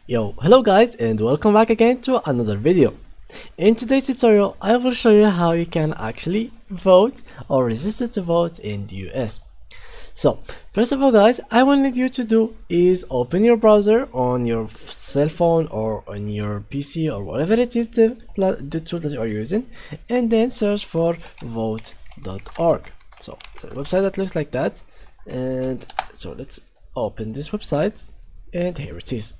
Yo, hello guys and welcome back again to another video. In today's tutorial, I will show you how you can actually vote or register to vote in the US. So, first of all guys, I will need you to do is open your browser on your cell phone or on your PC or whatever it is the tool that you are using, and then search for vote.org. So, the website that looks like that, and so let's open this website, and here it is.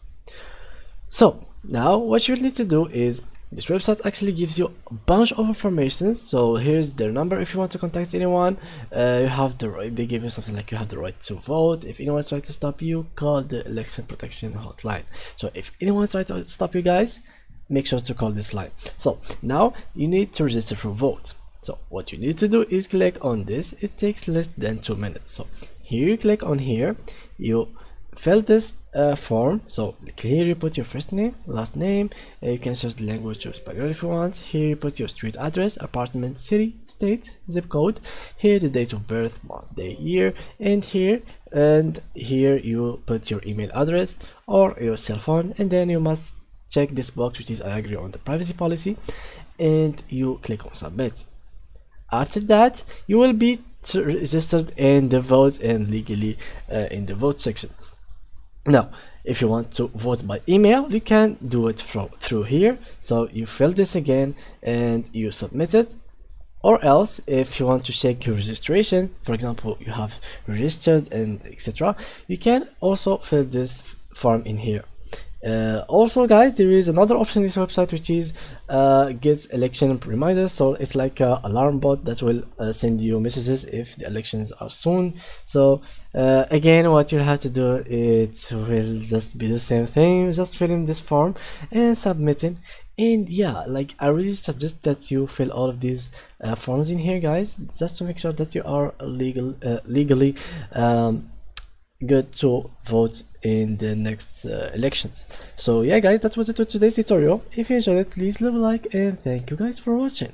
So now what you need to do is, this website actually gives you a bunch of information. So here's their number if you want to contact anyone. You have the right, they give you something like you have the right to vote. If anyone's trying to stop you, call the election protection hotline. So if anyone's trying to stop you guys, make sure to call this line. So now you need to register for vote. So what you need to do is click on this. It takes less than 2 minutes. So here you click on here, you fill this form. So here you put your first name, last name, you can search the language or spelling if you want. Here you put your street address, apartment, city, state, zip code, here the date of birth, month, day, year, and here you put your email address or your cell phone, and then you must check this box which is I agree on the privacy policy, and you click on submit. After that you will be registered in the vote and legally in the vote section. Now if you want to vote by email, you can do it through here. So you fill this again and you submit it, or else if you want to check your registration, for example you have registered and etc., you can also fill this form in here. Also guys, there is another option in this website which is get election reminders. So it's like a alarm bot that will send you messages if the elections are soon. So again, what you have to do, it will just be the same thing, just fill in this form and submitting. And yeah, like I really suggest that you fill all of these forms in here guys, just to make sure that you are legally good to vote in the next elections. So yeah guys, that was it for today's tutorial. If you enjoyed it, please leave a like, and thank you guys for watching.